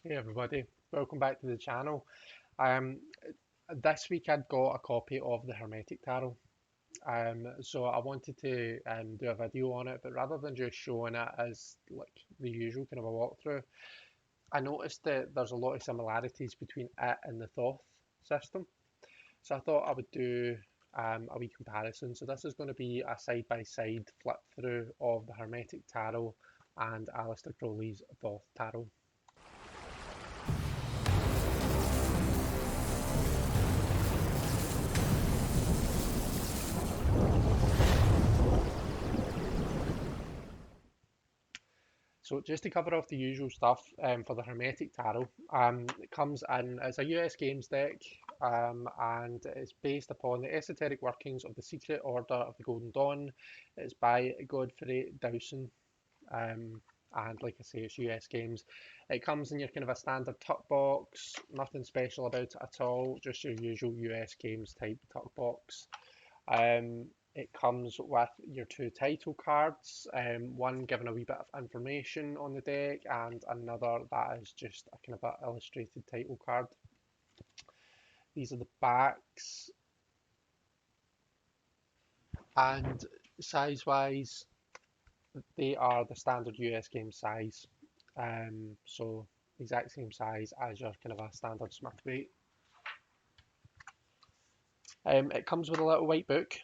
Hey everybody, welcome back to the channel. Um, this week I'd got a copy of the Hermetic Tarot. So I wanted to do a video on it, but rather than just showing it as like the usual kind of a walkthrough, I noticed that there's a lot of similarities between it and the Thoth system. So I thought I would do a wee comparison. So this is going to be a side-by-side flip through of the Hermetic Tarot and Aleister Crowley's Thoth Tarot. So just to cover off the usual stuff for the Hermetic Tarot, it comes in as a US Games deck, and it's based upon the esoteric workings of the Secret Order of the Golden Dawn. It's by Godfrey Dowson, and like I say, it's US Games. It comes in your kind of a standard tuck box, nothing special about it at all, just your usual US Games type tuck box. It comes with your two title cards, one giving a wee bit of information on the deck, and another that is just a kind of a illustrated title card. These are the backs, and size-wise, they are the standard US game size. So exact same size as your kind of a standard Smith weight. It comes with a little white book,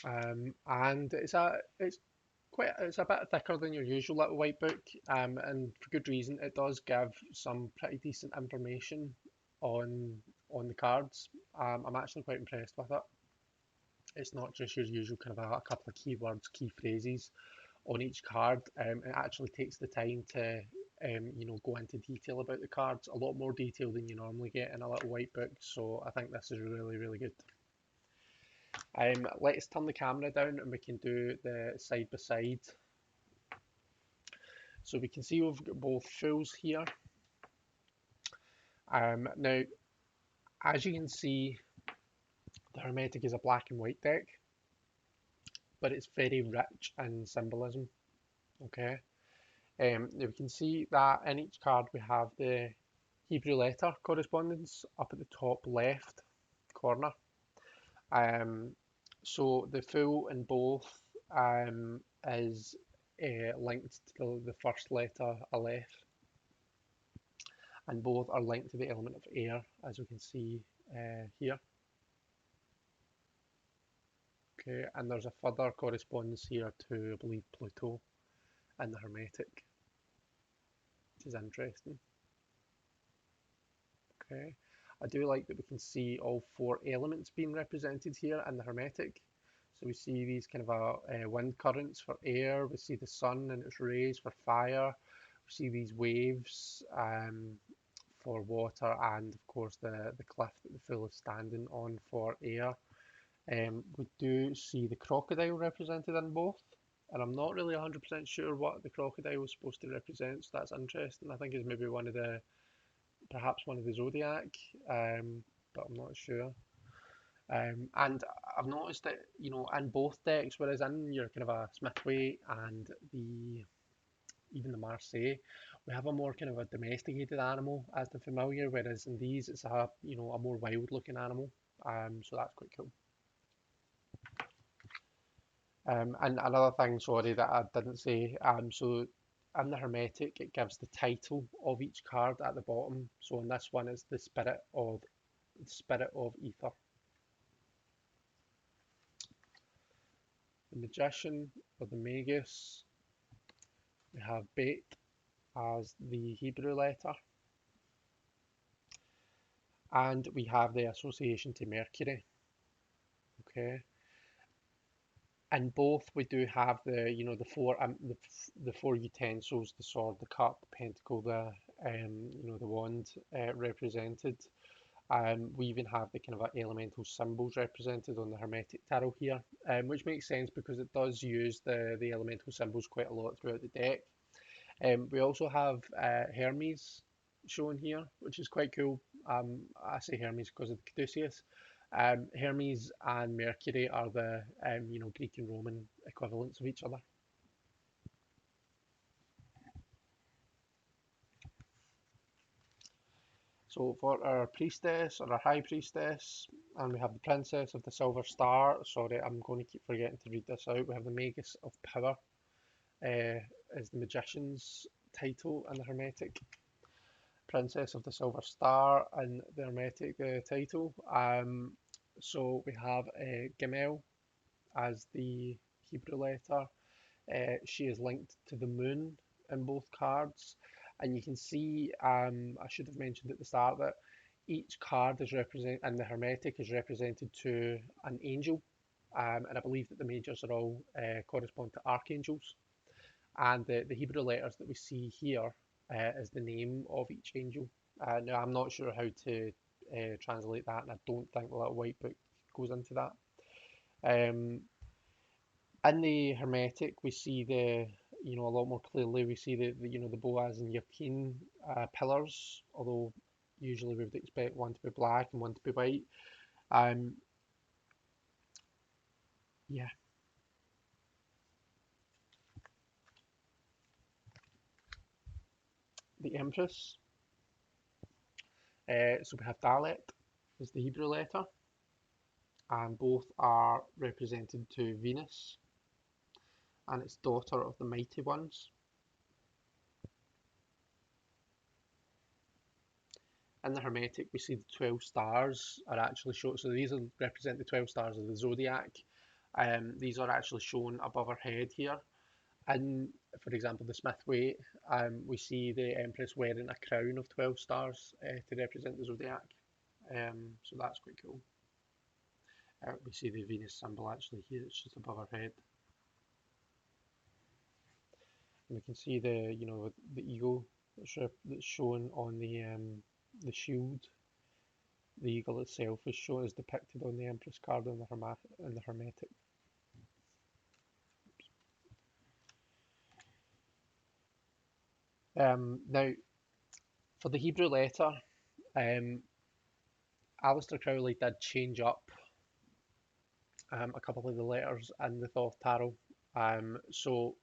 and it's a bit thicker than your usual little white book, and for good reason. It does give some pretty decent information on the cards. I'm actually quite impressed with it. It's not just your usual kind of a couple of keywords, key phrases on each card. It actually takes the time to go into detail about the cards, a lot more detail than you normally get in a little white book. So I think this is really, really good. Let's turn the camera down and we can do the side by side. So we can see we've got both fulls here. Now, as you can see, the Hermetic is a black and white deck, but it's very rich in symbolism. Okay, now we can see that in each card we have the Hebrew letter correspondence up at the top left corner. So the full in both is linked to the first letter Aleph, and both are linked to the element of air, as we can see here. Okay, and there's a further correspondence here to, I believe, Pluto and the Hermetic, which is interesting. Okay, I do like that we can see all four elements being represented here in the Hermetic. So we see these kind of wind currents for air, we see the sun and its rays for fire, we see these waves for water, and of course the cliff that the fool is standing on for air. We do see the crocodile represented in both, and I'm not really 100% sure what the crocodile is supposed to represent, so that's interesting. I think it's maybe perhaps one of the zodiac, but I'm not sure. And I've noticed that, in both decks, whereas in your kind of a Smithwaite and even the Marseille, we have a more kind of a domesticated animal as the familiar, whereas in these it's a more wild looking animal. So that's quite cool. And another thing, sorry, that I didn't say, so in the Hermetic, it gives the title of each card at the bottom. So in this one, it's the Spirit of Ether. The Magician or the Magus, we have Bet as the Hebrew letter, and we have the association to Mercury. Okay. In both, we do have the four utensils: the sword, the cup, the pentacle, the wand represented. We even have the kind of elemental symbols represented on the Hermetic Tarot here, which makes sense because it does use the elemental symbols quite a lot throughout the deck. We also have Hermes shown here, which is quite cool. I say Hermes because of the Caduceus. Hermes and Mercury are the Greek and Roman equivalents of each other. So for our priestess or our high priestess, and we have the princess of the silver star. Sorry, I'm going to keep forgetting to read this out. We have the magus of power, is the magician's title in the Hermetic. Princess of the silver star in the Hermetic title. So we have Gimel as the Hebrew letter. She is linked to the moon in both cards. And you can see, I should have mentioned at the start that each card is represented, and the Hermetic is represented to an angel. And I believe that the majors are all correspond to archangels. And the Hebrew letters that we see here is the name of each angel. Now, I'm not sure how to translate that, and I don't think the little white book goes into that. In the Hermetic, we see a lot more clearly. We see the Boaz and Yakin pillars, although usually we would expect one to be black and one to be white. Yeah, the Empress. So we have Dalet as the Hebrew letter, and both are represented to Venus, and it's daughter of the mighty ones. In the Hermetic, we see the 12 stars are actually shown. So these represent the 12 stars of the zodiac. These are actually shown above our head here. And for example, the Smith Waite, we see the Empress wearing a crown of 12 stars to represent the zodiac. So that's quite cool. We see the Venus symbol actually here, it's just above our head. And we can see the eagle that's shown on the shield. The eagle itself is shown as depicted on the Empress card in the Hermetic. Now, for the Hebrew letter, Aleister Crowley did change up a couple of the letters in the Thoth Tarot. So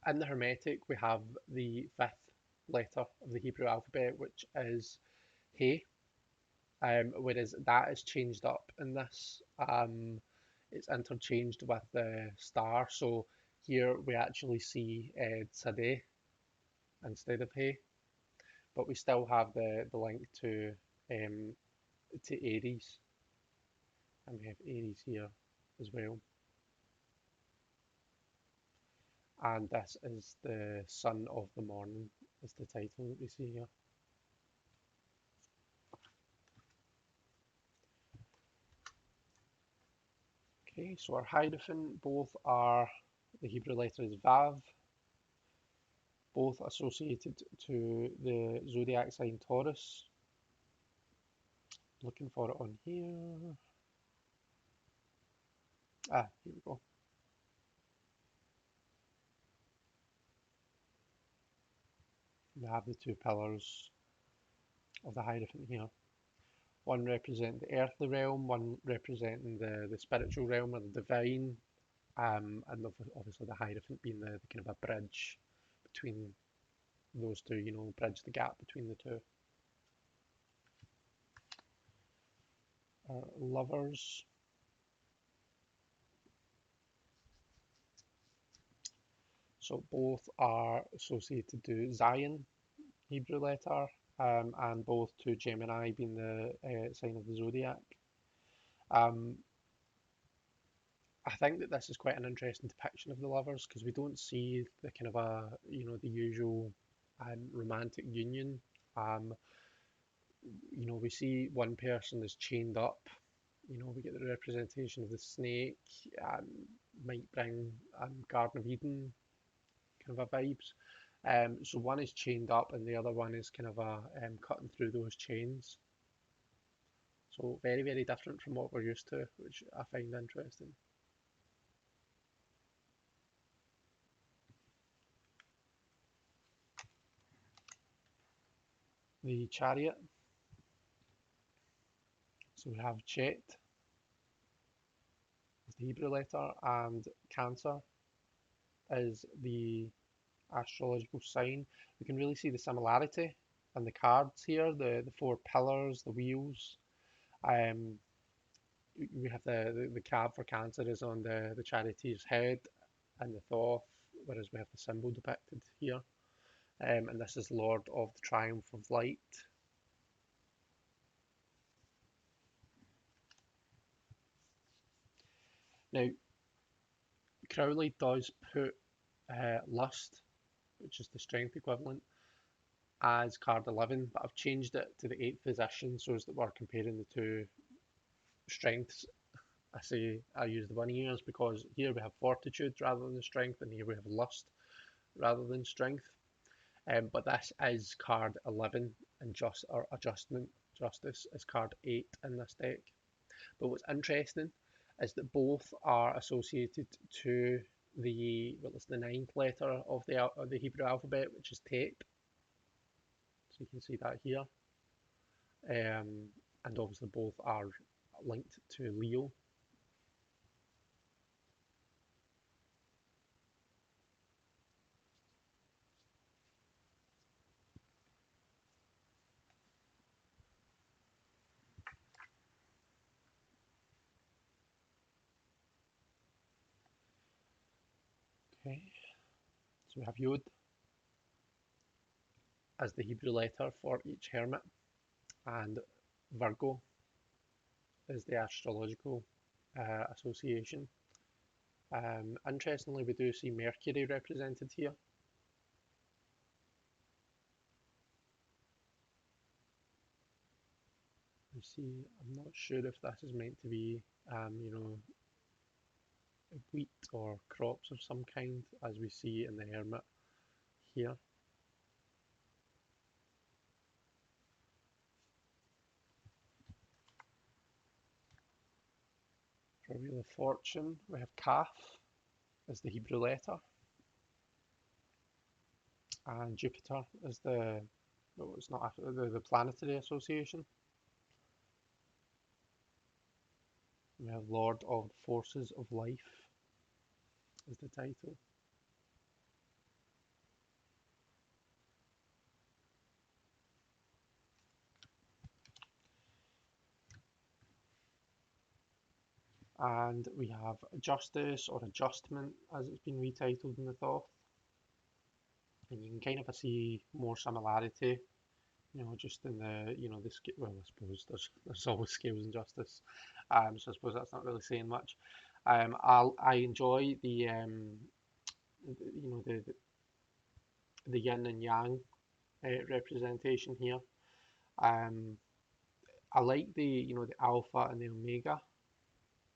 in the Hermetic, we have the fifth letter of the Hebrew alphabet, which is He, whereas that is changed up in this. It's interchanged with the star. So here we actually see Tzadeh instead of He, but we still have the link to Aries, and we have Aries here as well. And this is the Son of the Morning, is the title that we see here. Okay, so our hierophant, both are, the Hebrew letter is Vav, both associated to the zodiac sign Taurus. Looking for it on here. Here we go. We have the two pillars of the hierophant here. One representing the earthly realm, one representing the spiritual realm or the divine, and obviously the hierophant being the kind of a bridge between those two, bridge the gap between the two. Lovers. So both are associated to Zion, Hebrew letter, and both to Gemini being the sign of the zodiac. I think that this is quite an interesting depiction of the lovers because we don't see the kind of the usual romantic union. We see one person is chained up. We get the representation of the snake. Might bring Garden of Eden kind of a vibes. So one is chained up and the other one is kind of cutting through those chains. So very, very different from what we're used to, which I find interesting. The Chariot. So we have Chet as the Hebrew letter, and Cancer is the astrological sign. We can really see the similarity and the cards here, the four pillars, the wheels. Um, we have the cab for Cancer is on the Charioteer's head and the Thoth, whereas we have the symbol depicted here. And this is Lord of the Triumph of Light. Now, Crowley does put Lust, which is the strength equivalent, as card 11, but I've changed it to the 8th position so as that we're comparing the two strengths. I use the bunny ears because here we have fortitude rather than strength, and here we have lust rather than strength. But this is card 11, and justice is card 8 in this deck. But what's interesting is that both are associated to it's the 9th letter of the Hebrew alphabet, which is Tet. So you can see that here. And obviously both are linked to Leo. Okay, so we have Yod as the Hebrew letter for each hermit, and Virgo is the astrological association. Interestingly, we do see Mercury represented here. You see, I'm not sure if this is meant to be, wheat or crops of some kind, as we see in the hermit here. For Wheel of Fortune, we have Kaf as the Hebrew letter, and Jupiter is it's not the planetary association. We have Lord of Forces of Life is the title. And we have Justice or Adjustment as it's been retitled in the Thoth. And you can kind of see more similarity, just in the scale. Well, I suppose there's always scales in justice, so I suppose that's not really saying much. I enjoy the yin and yang representation here. I like the alpha and the omega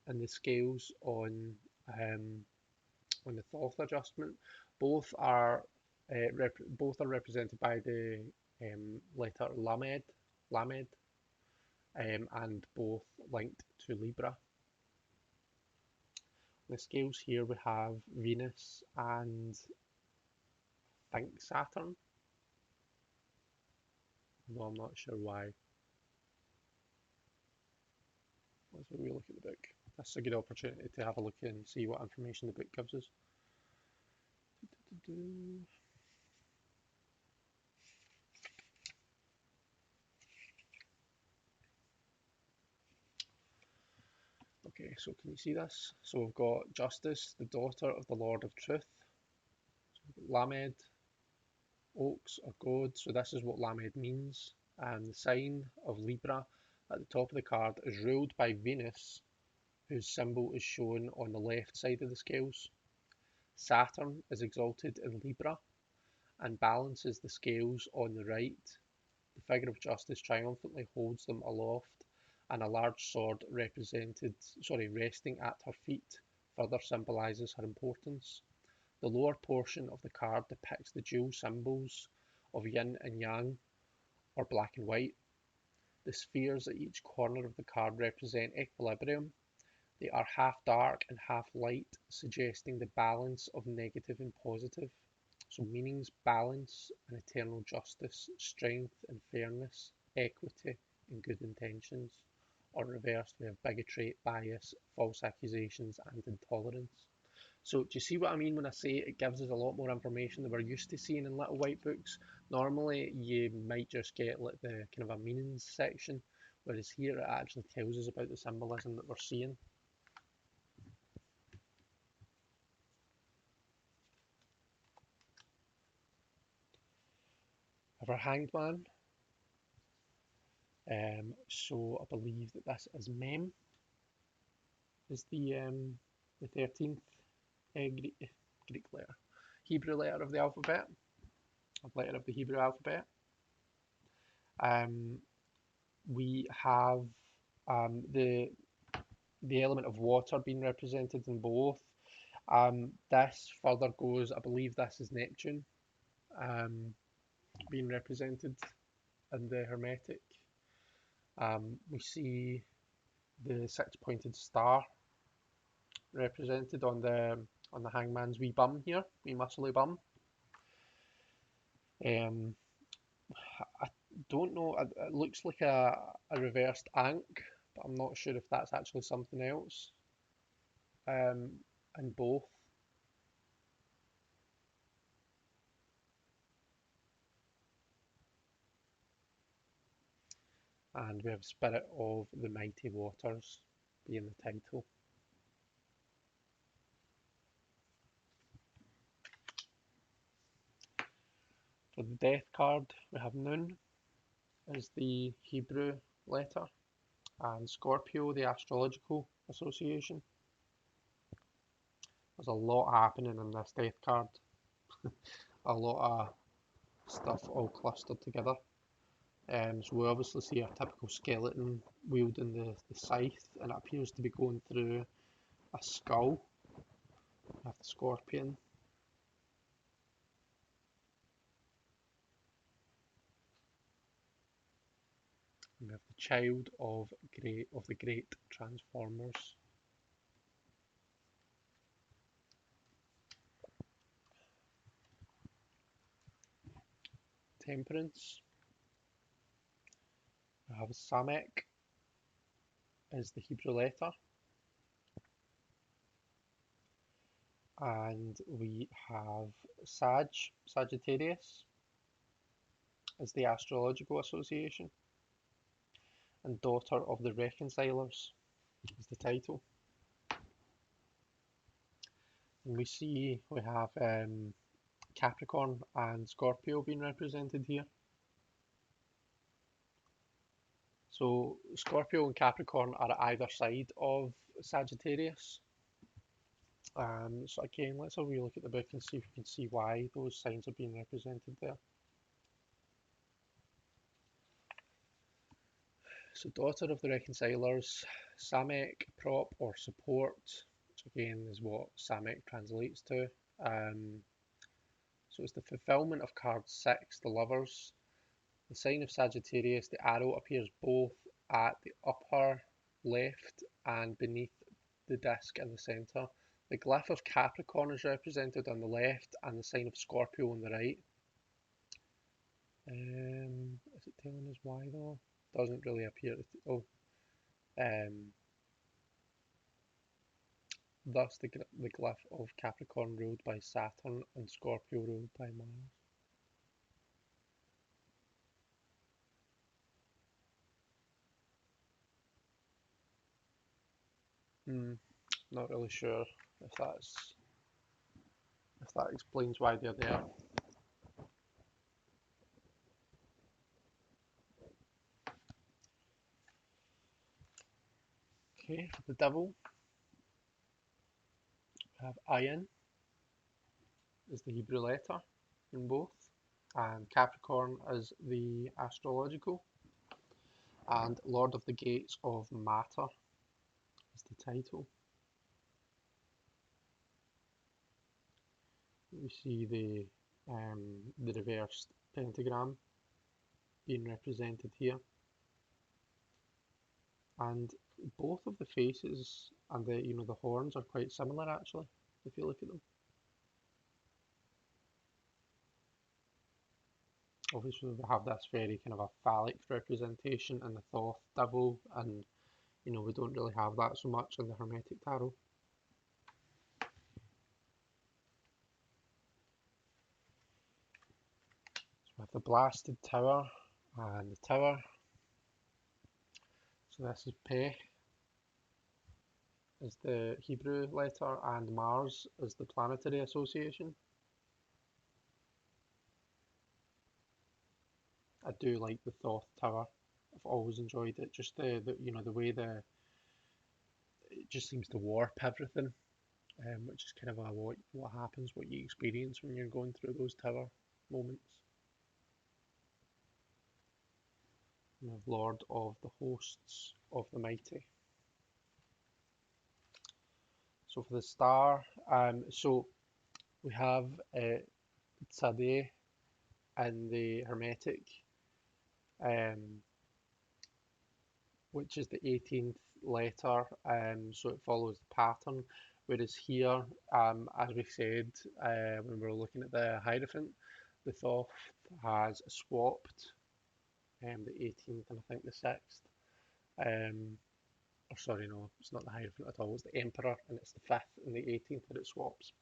and the scales on the Thoth adjustment. Both are represented by the letter Lamed, and both linked to Libra. The scales here we have Venus and I think Saturn, though I'm not sure why. Let's have a look at the book. That's a good opportunity to have a look and see what information the book gives us. Okay, so can you see this? So we've got Justice, the daughter of the Lord of Truth. So Lamed, oaks or goad, so this is what Lamed means. And the sign of Libra at the top of the card is ruled by Venus, whose symbol is shown on the left side of the scales. Saturn is exalted in Libra and balances the scales on the right. The figure of Justice triumphantly holds them aloft, and a large sword resting at her feet further symbolises her importance. The lower portion of the card depicts the dual symbols of yin and yang, or black and white. The spheres at each corner of the card represent equilibrium. They are half dark and half light, suggesting the balance of negative and positive. So meanings: balance and eternal justice, strength and fairness, equity and good intentions. Or reversed, we have bigotry, bias, false accusations and intolerance. So do you see what I mean when I say it gives us a lot more information than we're used to seeing in little white books? Normally you might just get like the kind of a meanings section, whereas here it actually tells us about the symbolism that we're seeing. Of our hanged man, so I believe that this is Mem, is the 13th Greek letter, Hebrew letter of the alphabet, letter of the Hebrew alphabet. We have the element of water being represented in both. This further goes, I believe this is Neptune being represented in the Hermetic. We see the six-pointed star represented on the hangman's wee bum here, wee muscly bum. I don't know, it looks like a reversed ankh, but I'm not sure if that's actually something else. In both. And we have Spirit of the Mighty Waters being the title. For the Death card, we have Nun as the Hebrew letter, and Scorpio, the astrological association. There's a lot happening in this Death card. A lot of stuff all clustered together. So we obviously see our typical skeleton wielding the scythe, and it appears to be going through a skull. We have the scorpion. And we have the child of the great transformers. Temperance. We have Samek as the Hebrew letter. And we have Sagittarius as the astrological association. And Daughter of the Reconcilers is the title. And we have Capricorn and Scorpio being represented here. So Scorpio and Capricorn are at either side of Sagittarius. So again, let's have a wee look at the book and see if we can see why those signs are being represented there. So Daughter of the Reconcilers, Samek, prop or support, which again is what Samek translates to. So it's the fulfillment of card 6, the Lovers. The sign of Sagittarius, the arrow appears both at the upper left and beneath the disc in the centre. The glyph of Capricorn is represented on the left and the sign of Scorpio on the right. Is it telling us why though? Doesn't really appear to. Oh. Thus the glyph of Capricorn ruled by Saturn and Scorpio ruled by Mars. Not really sure if that explains why they're there. Okay, for the Devil, we have Ayin is the Hebrew letter in both, and Capricorn is the astrological, and Lord of the Gates of Matter is the title. We see the reversed pentagram being represented here, and both of the faces and the horns are quite similar actually if you look at them. Obviously we have this very kind of a phallic representation in the Thoth devil, and we don't really have that so much in the Hermetic tarot. We have the blasted tower and the tower. So this is Pe is the Hebrew letter and Mars is the planetary association. I do like the Thoth tower. I've always enjoyed it. Just the you know the way it just seems to warp everything, which is kind of what happens, what you experience when you're going through those tower moments. Lord of the hosts of the mighty. So for the star, so we have Tzadeh in the Hermetic, which is the 18th letter, so it follows the pattern. Whereas here, as we said when we were looking at the Hierophant, the Thoth has swapped the 18th and I think the 6th. Or sorry, no, it's not the Hierophant at all, it's the Emperor, and it's the 5th and the 18th that it swaps.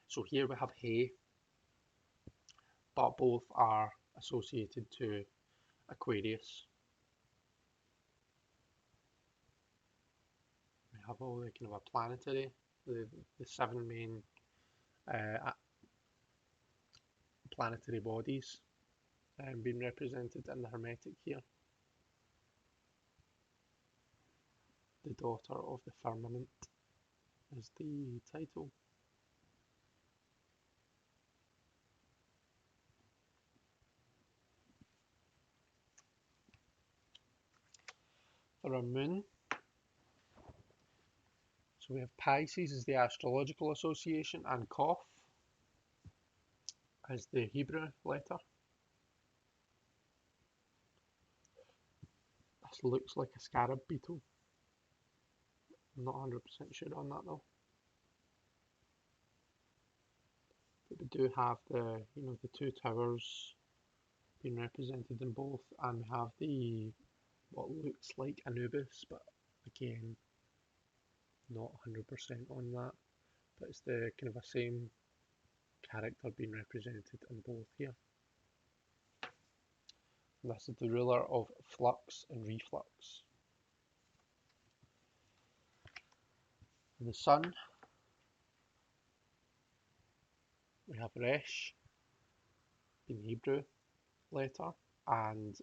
So here we have He, but both are associated to Aquarius. We have all the kind of a planetary, the 7 main planetary bodies being represented in the Hermetic here. The Daughter of the Firmament is the title. For our moon, so we have Pisces as the astrological association and Koth as the Hebrew letter. This looks like a scarab beetle. I'm not 100% sure on that though. But we do have the the 2 towers being represented in both, and we have the what looks like Anubis, but again not 100% on that. But it's the kind of a same character being represented in both here. And this is the ruler of flux and reflux. And the sun, we have Resh in Hebrew letter, and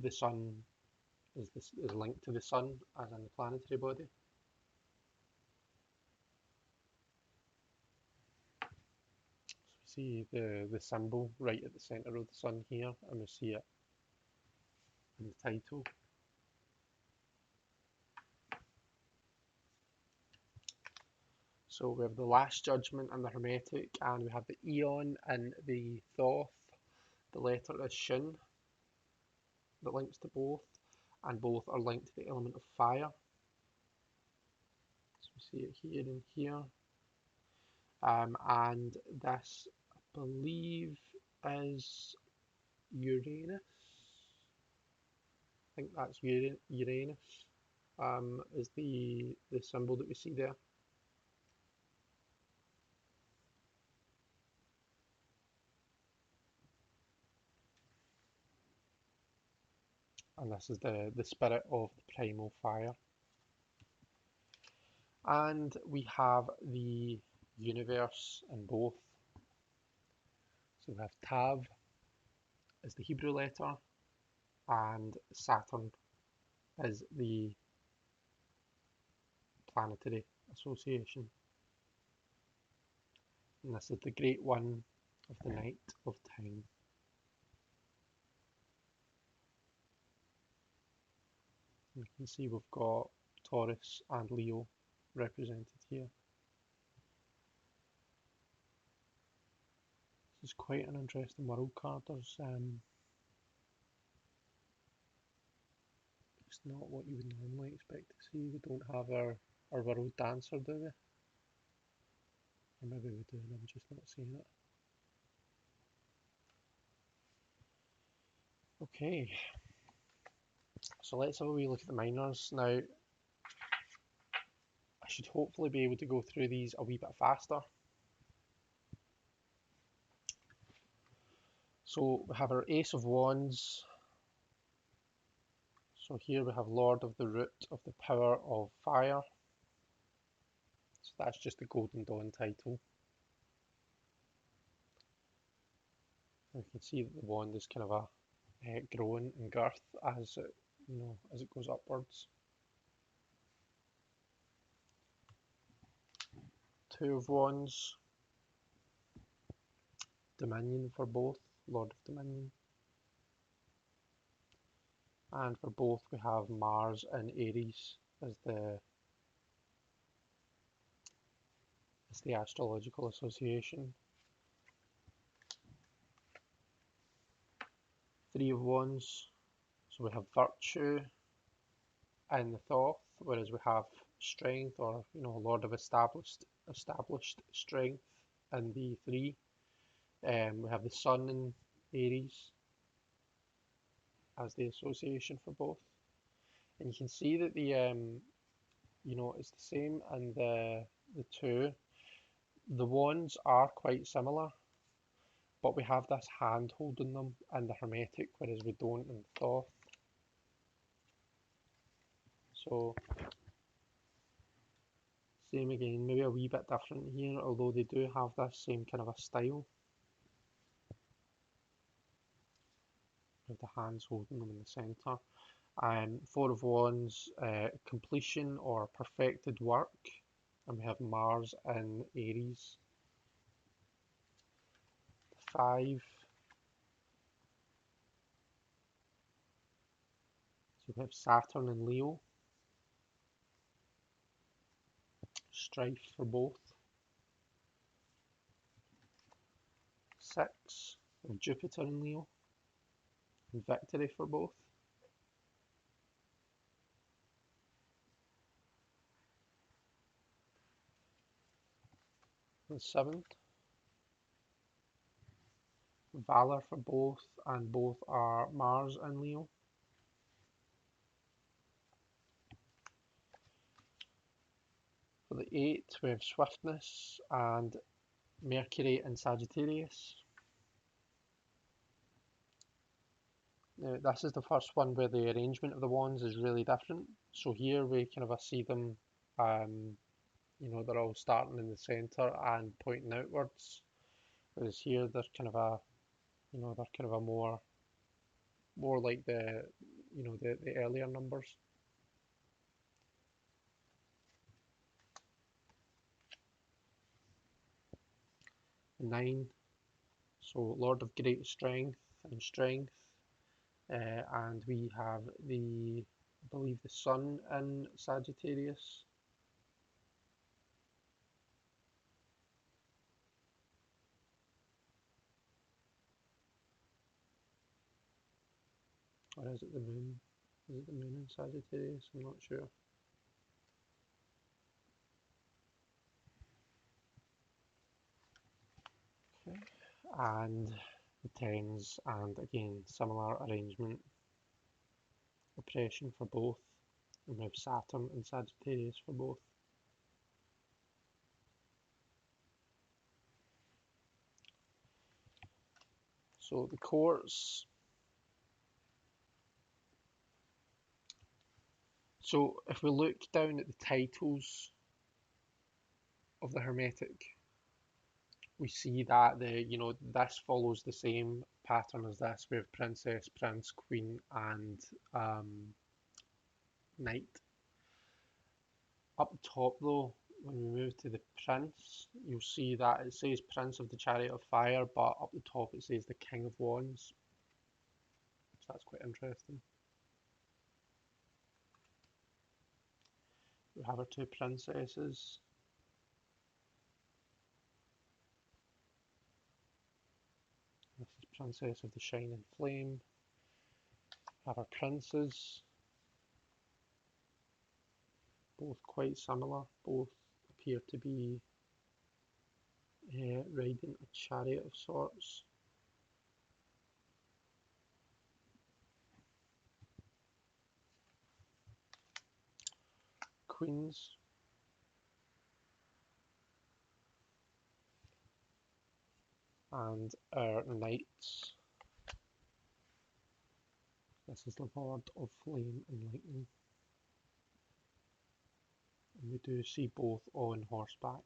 the sun is linked to the sun as in the planetary body. So we see the symbol right at the centre of the sun here, and we see it in the title. So we have the Last Judgment and the Hermetic, and we have the Eon and the Thoth. The letter is Shin that links to both, and both are linked to the element of fire. So we see it here and here. And this, I believe, is Uranus. I think that's Uranus, is the symbol that we see there. And this is the spirit of the primal fire. And we have the universe in both. So we have Tav as the Hebrew letter, and Saturn is the planetary association. And this is the great one of the night of time. You can see we've got Taurus and Leo represented here. This is quite an interesting world card. It's not what you would normally expect to see. We don't have our world dancer, do we? Or maybe we do and I'm just not seeing it. Okay, so let's have a wee look at the minors. Now, I should hopefully be able to go through these a wee bit faster. So we have our Ace of Wands. So here we have Lord of the Root of the Power of Fire. So that's just the Golden Dawn title. And you can see that the wand is kind of growing in girth as it, as it goes upwards. Two of Wands, Dominion for both, Lord of Dominion. And for both we have Mars and Aries as the astrological association. Three of Wands, so we have virtue and the Thoth, whereas we have strength, or Lord of established strength in the three. We have the Sun in Aries as the association for both, and you can see that the it's the same in the two. The wands are quite similar, but we have this hand holding them in the Hermetic, whereas we don't in Thoth. So same again, maybe a wee bit different here, although they do have this same kind of a style. With the hands holding them in the centre. Four of Wands, completion or perfected work, and we have Mars in Aries. Five, so we have Saturn in Leo, strife for both. Six, we have Jupiter in Leo, and victory for both. And seventh, Valor for both, and both are Mars and Leo. For the eighth, we have Swiftness and Mercury in Sagittarius. Now, this is the first one where the arrangement of the wands is really different. So here we kind of see them, they're all starting in the centre and pointing outwards. Whereas here they're kind of a more like the earlier numbers. 9, so Lord of Great Strength and Strength, and we have I believe the Sun in Sagittarius. Or is it the Moon? Is it the Moon in Sagittarius? I'm not sure. Okay. And the tens, and again similar arrangement. Oppression for both, and we have Saturn and Sagittarius for both. So the courts. So if we look down at the titles of the Hermetic, we see that this follows the same pattern as this. We have Princess, Prince, Queen, and Knight. Up top though, when we move to the Prince, you'll see that it says Prince of the Chariot of Fire, but up the top it says the King of Wands. So that's quite interesting. We have our two princesses. This is Princess of the Shining Flame. We have our princes. Both quite similar. Both appear to be riding a chariot of sorts. Queens. And our knights. This is the Lord of Flame and Lightning. And we do see both on horseback.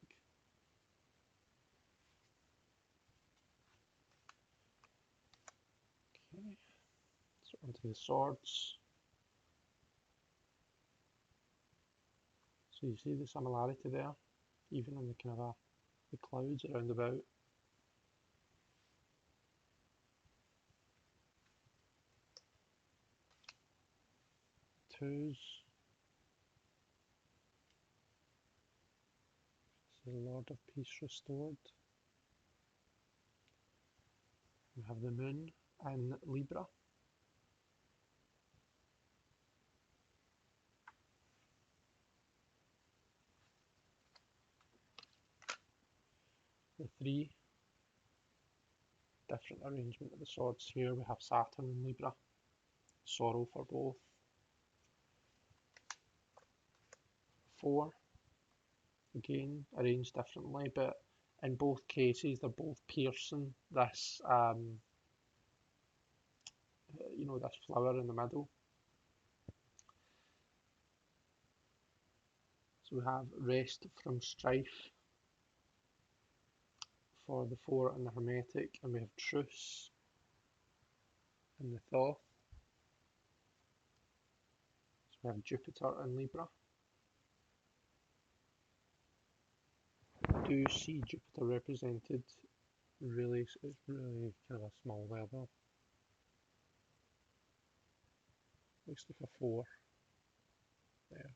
Okay, so onto the swords. So you see the similarity there, even in the kind of the clouds around about. Twos. So the Lord of Peace restored. We have the moon in Libra. The three. Different arrangement of the swords here. We have Saturn in Libra. Sorrow for both. 4. Again, arranged differently, but in both cases they're both piercing this, this flower in the middle. So we have rest from strife for the 4 and the Hermetic, and we have truce in the Thoth. So we have Jupiter in Libra. We do see Jupiter represented really, it's really kind of a small level. Looks like a 4 there.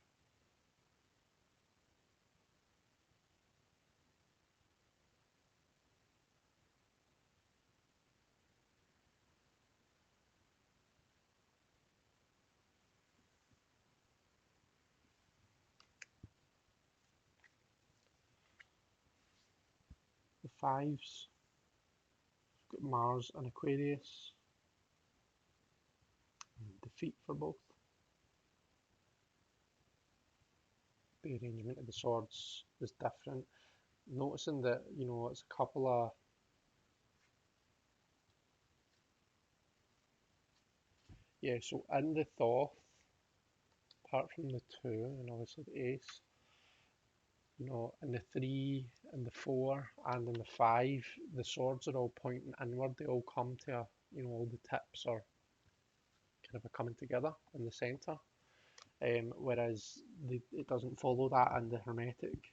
The 5s, we've got Mars and Aquarius, and defeat for both. The arrangement of the swords is different. Noticing that, it's a couple of so in the Thoth, apart from the 2 and obviously the ace, in the 3 and the 4 and in the 5, the swords are all pointing inward. They all come to all the tips are kind of coming together in the centre. Whereas it doesn't follow that in the Hermetic.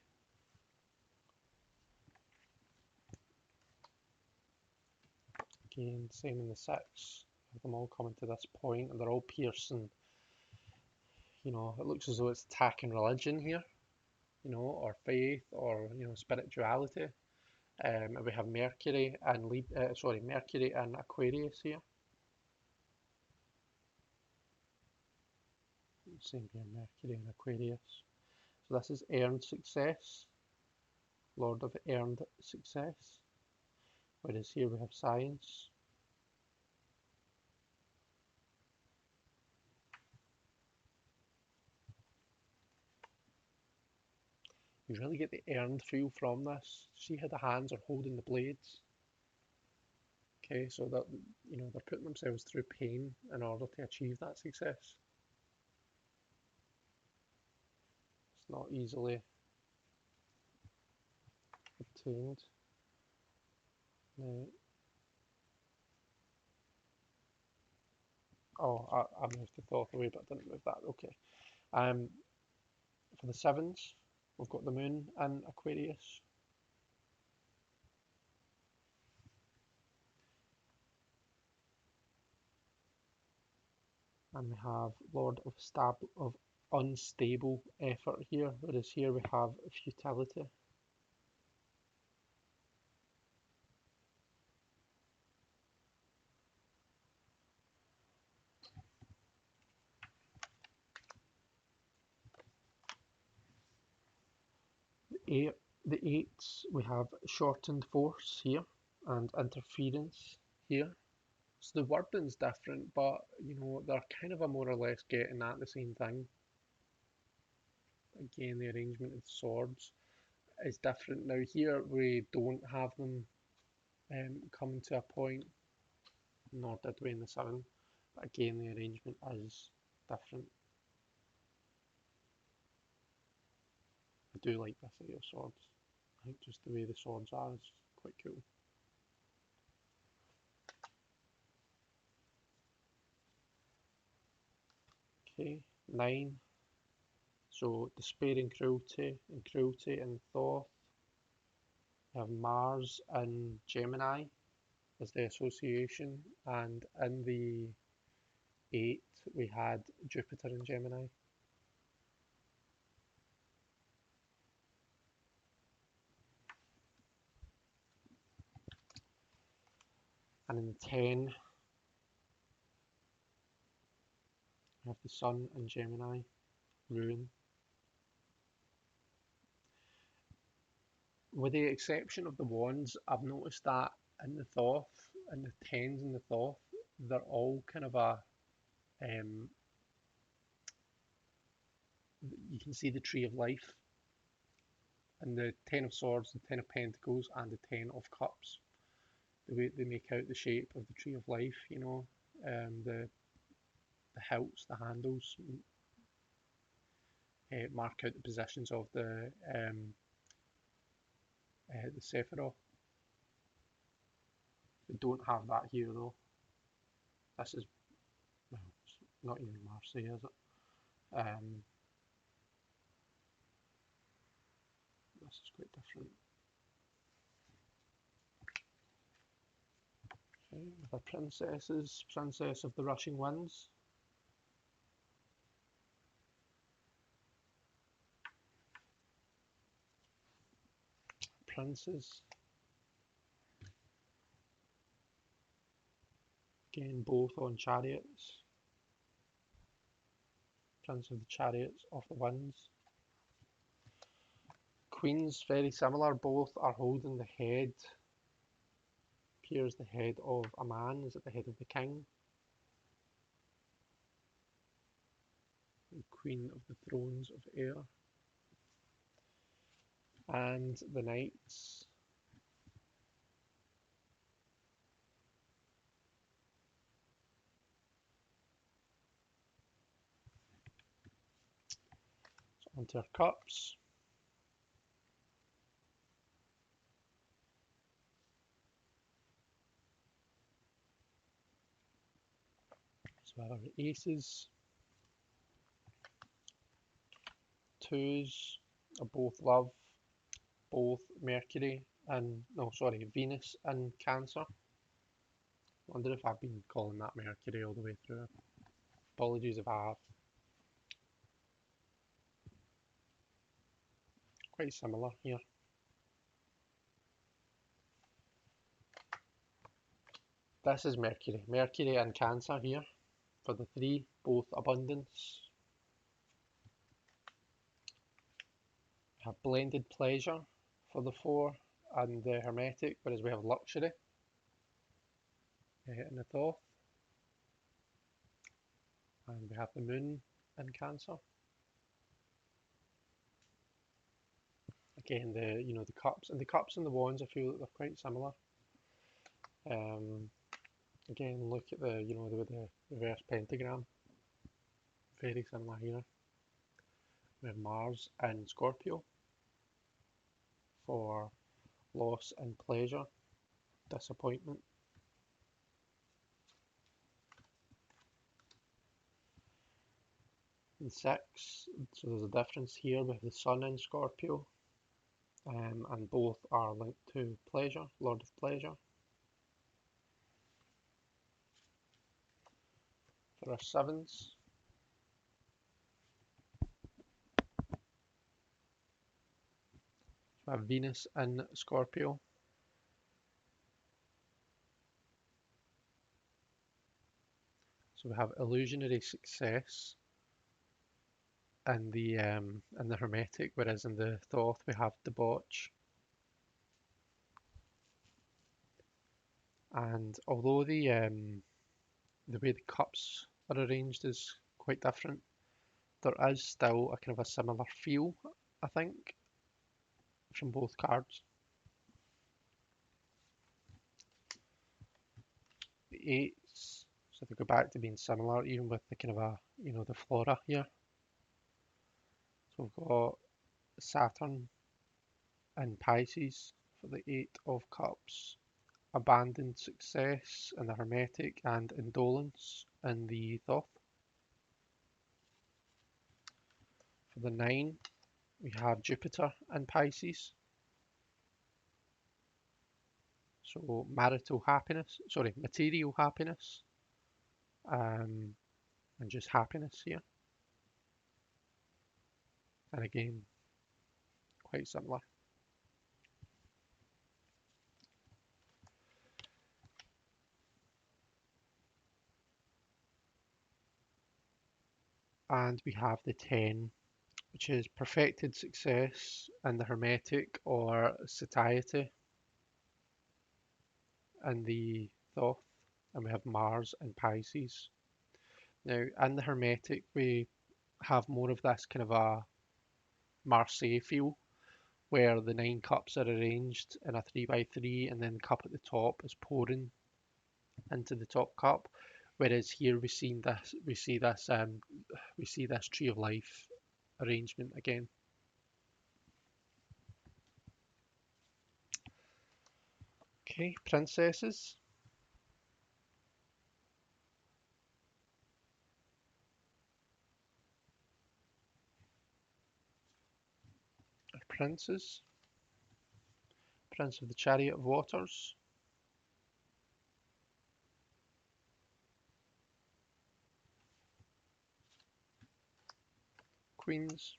Again, same in the 6. Have them all coming to this point, and they're all piercing. It looks as though it's attacking religion here, or faith, or spirituality. We have Mercury and Mercury and Aquarius here. Same here, Mercury and Aquarius. So this is earned success, Lord of earned success. Whereas here we have science. You really get the earned feel from this. See how the hands are holding the blades. Okay, so that they're putting themselves through pain in order to achieve that success. It's not easily obtained. Now, I moved the thought away, but I didn't move that. Okay. For the 7s, we've got the moon in Aquarius. And we have Lord of unstable effort here, whereas here we have futility. The 8s, we have shortened force here and interference here. So the wording's different, but they're kind of a more or less getting at the same thing. Again, the arrangement of the swords is different. Now here we don't have them coming to a point, nor did we in the 7. But again, the arrangement is different. I do like this Eight of Swords. I think just the way the swords are is quite cool. Okay, 9. So despair and cruelty and Thoth. We have Mars and Gemini as the association, and in the 8 we had Jupiter and Gemini. And in 10 we have the Sun and Gemini, Ruin. With the exception of the wands, I've noticed that in the Thoth, in the 10s and the Thoth, they're all kind of a, you can see the tree of life. And the 10 of Swords, the 10 of Pentacles, and the 10 of Cups, the way they make out the shape of the tree of life, you know, the hilts, the handles, mark out the positions of the Sephiroth. We don't have that here though. This is, well, it's not even Marseille, is it? This is quite different. Okay, with our princesses, Princess of the Rushing Winds. Princes. Again, both on chariots. Prince of the Chariots of the Winds. Queens, very similar, both are holding the head. Appears the head of a man, is it the head of the king? The Queen of the Thrones of Air. And the Knights. So onto our cups. So our aces. Twos are both love, both Mercury and, no, sorry, Venus and Cancer. I wonder if I've been calling that Mercury all the way through. Apologies if I have. Quite similar here. This is Mercury. Mercury and Cancer here for the 3, both abundance. We have blended pleasure for the 4 and the Hermetic, whereas we have luxury in the Thoth. And we have the Moon in Cancer. Again, the cups and the wands, I feel that they're quite similar. Again, look at the reverse pentagram. Very similar here. We have Mars and Scorpio for loss and pleasure, disappointment. And 6, so there's a difference here. We have the Sun in Scorpio, and both are linked to pleasure, Lord of Pleasure. For our 7s, we have Venus in Scorpio. So we have illusionary success in the Hermetic, whereas in the Thoth we have debauch. And although the way the cups are arranged is quite different, there is still a kind of a similar feel, I think, from both cards. The 8s, So they go back to being similar, even with the kind of the flora here. So we've got Saturn in Pisces for the Eight of Cups, abandoned success in the Hermetic, and indolence in the Thoth. For the Nine, we have Jupiter in Pisces, so material happiness, and just happiness here. And again, quite similar. And we have the 10, which is perfected success in the Hermetic, or satiety in the Thoth. And we have Mars in Pisces. Now, in the Hermetic, we have more of this kind of a Marseille feel, where the 9 cups are arranged in a 3 by 3, and then the cup at the top is pouring into the top cup. Whereas here we see this tree of life arrangement again. Okay, princesses. Princes. Prince of the Chariot of Waters. Queens.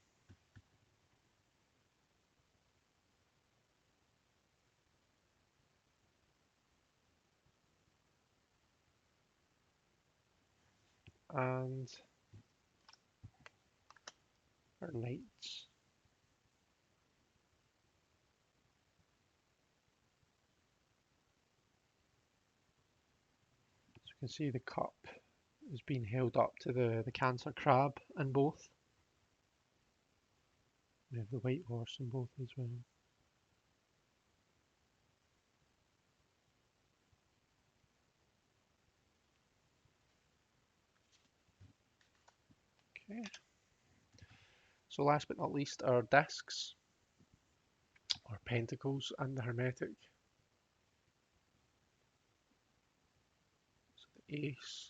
And our knights. So you can see the cup is being held up to the Cancer crab in both. We have the white horse in both as well. Okay. So last but not least, our discs, or pentacles, and the Hermetic. So the ace,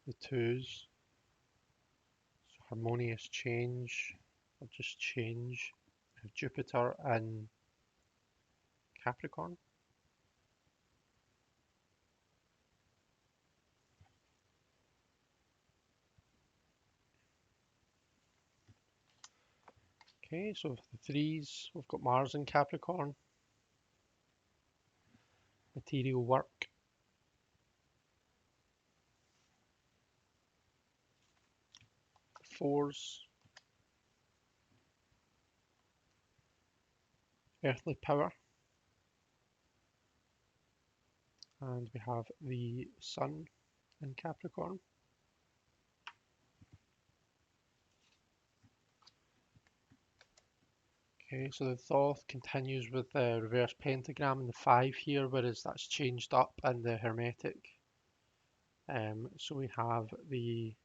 the twos, so harmonious change, or just change. We have Jupiter in Capricorn. Okay, so the threes, we've got Mars in Capricorn. Material work. Fours, earthly power. And we have the Sun in Capricorn. Okay, so the Thoth continues with the reverse pentagram and the 5 here, whereas that's changed up in the Hermetic. So we have the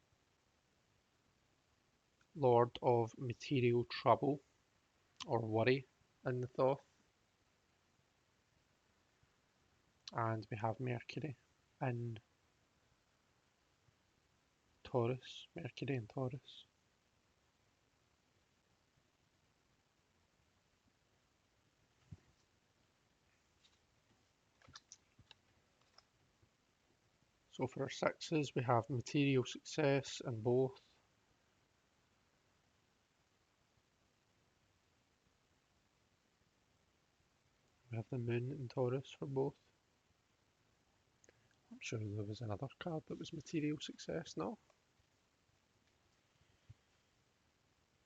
Lord of Material Trouble, or Worry, in the Thoth. And we have Mercury in Taurus, Mercury in Taurus. So for our sixes, we have material success in both. We have the moon in Taurus for both. I'm sure there was another card that was material success, no?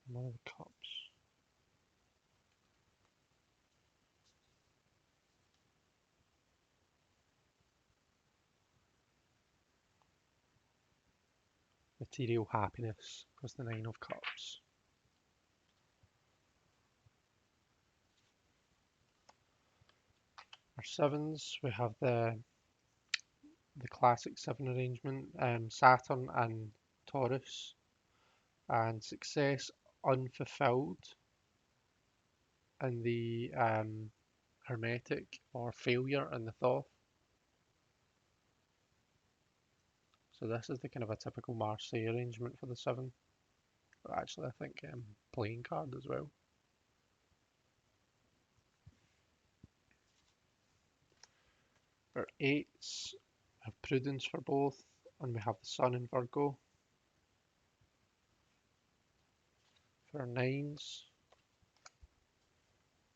One of the cups. The material happiness was the Nine of Cups. Our sevens, we have the classic seven arrangement, Saturn and Taurus, and success unfulfilled in the Hermetic, or failure in the Thoth. So this is the kind of a typical Marseille arrangement for the seven. But actually, I think playing card as well. Our eights have prudence for both, and we have the Sun in Virgo. For our nines,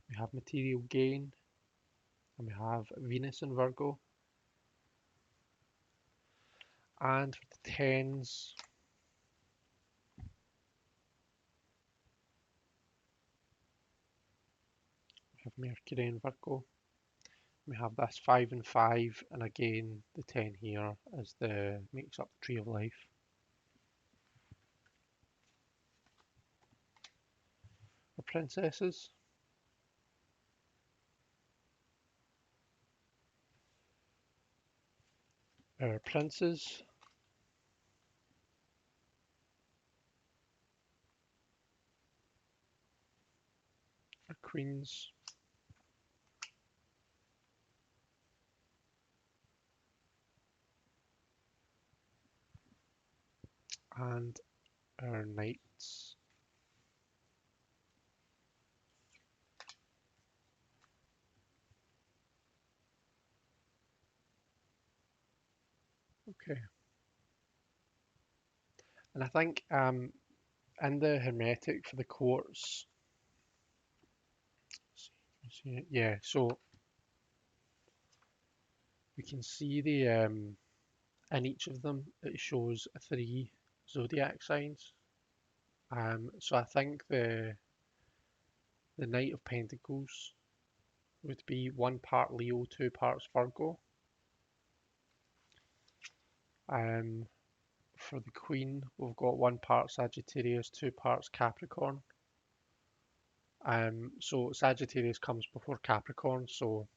we have material gain, and we have Venus in Virgo. And for the tens, we have Mercury in Virgo. We have this 5 and 5, and again the 10 here is the makes up the tree of life. Our princesses. Our princes. Our queens. And our knights. Okay. And I think in the Hermetic for the quartz, yeah, so we can see the in each of them it shows 3 zodiac signs. So I think the Knight of Pentacles would be 1 part Leo, 2 parts Virgo. For the Queen, we've got 1 part Sagittarius, 2 parts Capricorn. So Sagittarius comes before Capricorn, so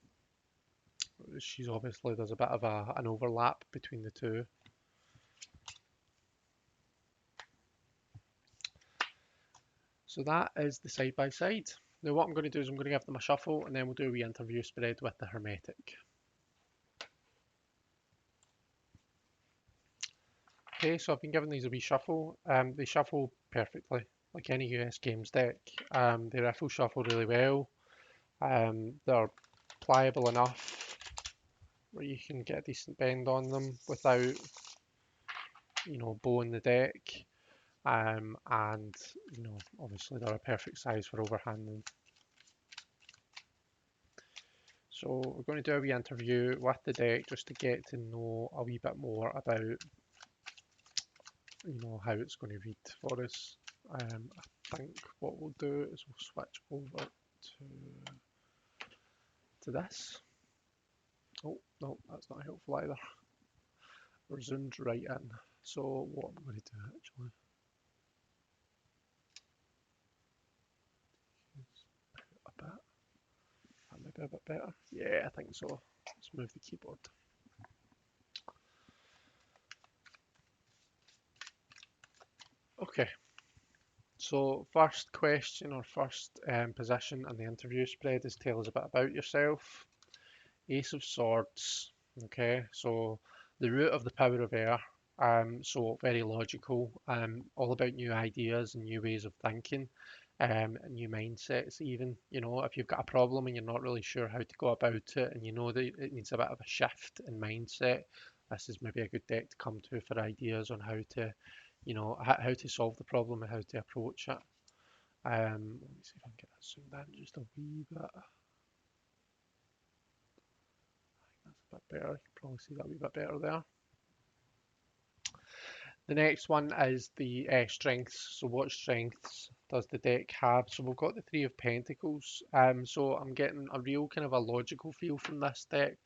she's obviously, there's a bit of an overlap between the two. So that is the side by side. Now what I'm going to do is I'm going to give them a shuffle, and then we'll do a wee interview spread with the Hermetic. Okay, so I've been giving these a wee shuffle. They shuffle perfectly, like any US Games deck. They riffle shuffle really well. They're pliable enough where you can get a decent bend on them without, bowing the deck. And, obviously they're a perfect size for overhanding. So we're going to do a wee interview with the deck just to get to know a wee bit more about, how it's going to read for us. I think what we'll do is we'll switch over to this. Oh, no, that's not helpful either. We're zoomed right in. So what I'm going to do actually is a bit. That might be a bit better. Yeah, I think so. Let's move the keyboard. Okay. So first question or first position in the interview spread is tell us a bit about yourself. Ace of Swords. Okay, so the root of the power of air. So very logical. All about new ideas and new ways of thinking. And new mindsets even. If you've got a problem and you're not really sure how to go about it, and you know that it needs a bit of a shift in mindset, this is maybe a good deck to come to for ideas on how to, how to solve the problem and how to approach it. Let me see if I can get that zoomed in just a wee bit. That's a bit better. You can probably see that a wee bit better there. The next one is the strengths. So what strengths does the deck have? So we've got the Three of Pentacles. So I'm getting a real kind of a logical feel from this deck.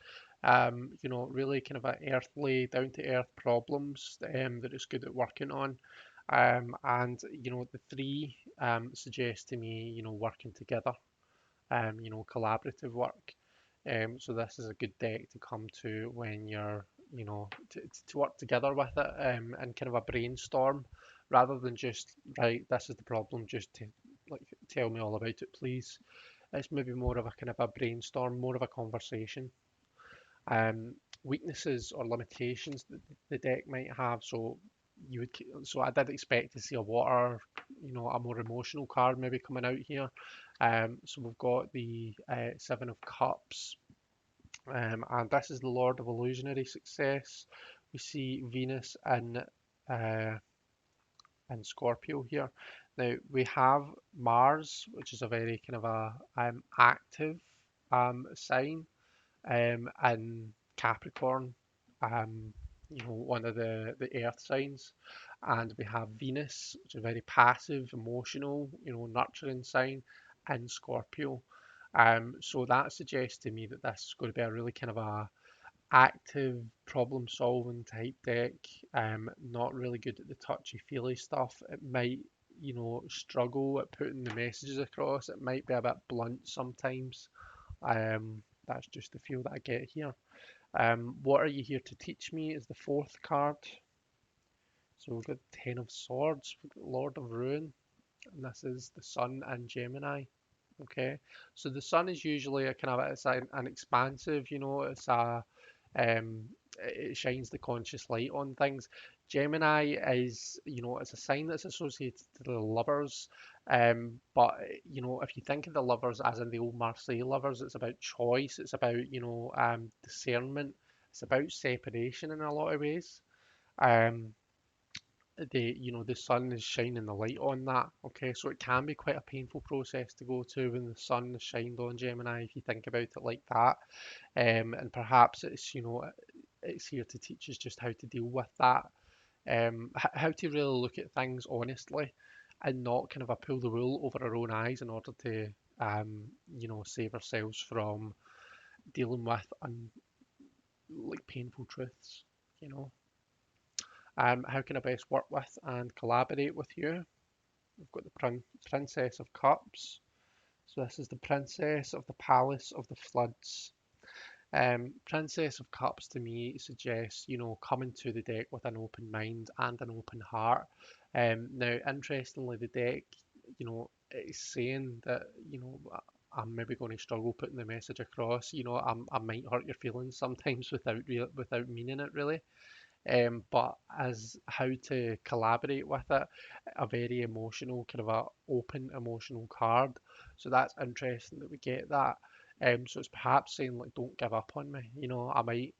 You know, really kind of a earthly, down to earth problems that it's good at working on. And you know, the three suggest to me, you know, working together, you know, collaborative work. So this is a good deck to come to when you're, you know, to work together with it, and kind of a brainstorm rather than just, right, this is the problem, just to like tell me all about it, please. It's maybe more of a kind of a brainstorm, more of a conversation. Um, Weaknesses or limitations that the deck might have. So so I did expect to see a water, you know, a more emotional card maybe coming out here. So we've got the Seven of Cups, and this is the Lord of Illusionary Success. We see Venus uh, in Scorpio here. Now we have Mars, which is a very kind of a active sign, and Capricorn, you know, one of the earth signs. And we have Venus, which is a very passive, emotional, you know, nurturing sign, in Scorpio. So that suggests to me that this is going to be a really kind of a active problem solving type deck. Not really good at the touchy feely stuff. It might, you know, struggle at putting the messages across. It might be a bit blunt sometimes. That's just the feel that I get here. What are you here to teach me is the fourth card. So we've got Ten of Swords, we've got Lord of Ruin, and this is the Sun and Gemini. Okay, so the Sun is usually a kind of an expansive, you know, it shines the conscious light on things. Gemini is, you know, it's a sign that's associated to the lovers. But you know, if you think of the lovers as in the old Marseille lovers, it's about choice. It's about, you know, discernment. It's about separation in a lot of ways. Um, you know, the sun is shining the light on that. Okay, so it can be quite a painful process to go to when the sun is shined on Gemini, if you think about it like that. And perhaps it's, you know, it's here to teach us just how to deal with that, how to really look at things honestly and not kind of a pull the wool over our own eyes in order to, you know, save ourselves from dealing with like painful truths, you know. How can I best work with and collaborate with you? We've got the Princess of Cups. So this is the Princess of the Palace of the Floods. Princess of Cups to me suggests, you know, coming to the deck with an open mind and an open heart. Now, interestingly, the deck, you know, is saying that, you know, I'm maybe going to struggle putting the message across. You know, I might hurt your feelings sometimes without meaning it really. But as how to collaborate with it, a very emotional, kind of a open emotional card. So that's interesting that we get that. So it's perhaps saying like, don't give up on me. You know, I might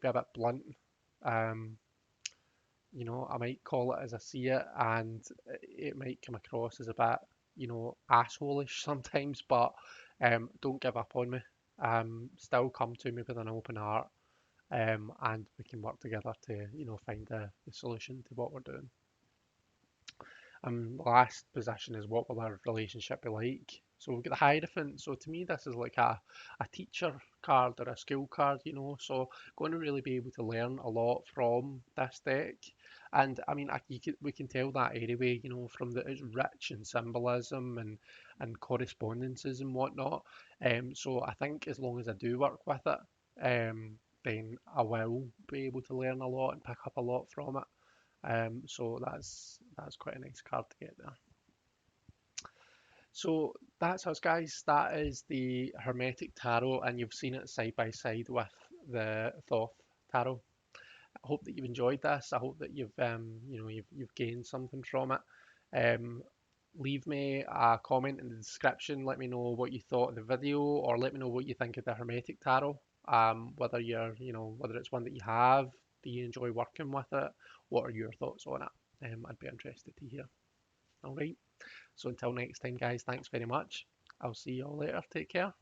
be a bit blunt. Um, you know, I might call it as I see it, and it might come across as a bit, you know, assholeish sometimes. But don't give up on me. Still come to me with an open heart, and we can work together to, you know, find the solution to what we're doing. The last position is what will our relationship be like? So we've got the Hierophant. So to me, this is like a teacher card or a school card, you know. So going to really be able to learn a lot from this deck. And I mean, we can tell that anyway, you know, from that it's rich in symbolism and correspondences and whatnot. So I think as long as I do work with it, then I will be able to learn a lot and pick up a lot from it. So that's quite a nice card to get there. So that's us, guys. That is the Hermetic Tarot, and you've seen it side by side with the Thoth Tarot. I hope that you've enjoyed this. I hope that you've you know, you've gained something from it. Um, Leave me a comment in the description. Let me know what you thought of the video, or let me know what you think of the Hermetic Tarot. Whether you're, you know, whether it's one that you have, do you enjoy working with it? What are your thoughts on it? I'd be interested to hear. All right. So until next time, guys, thanks very much. I'll see you all later. Take care.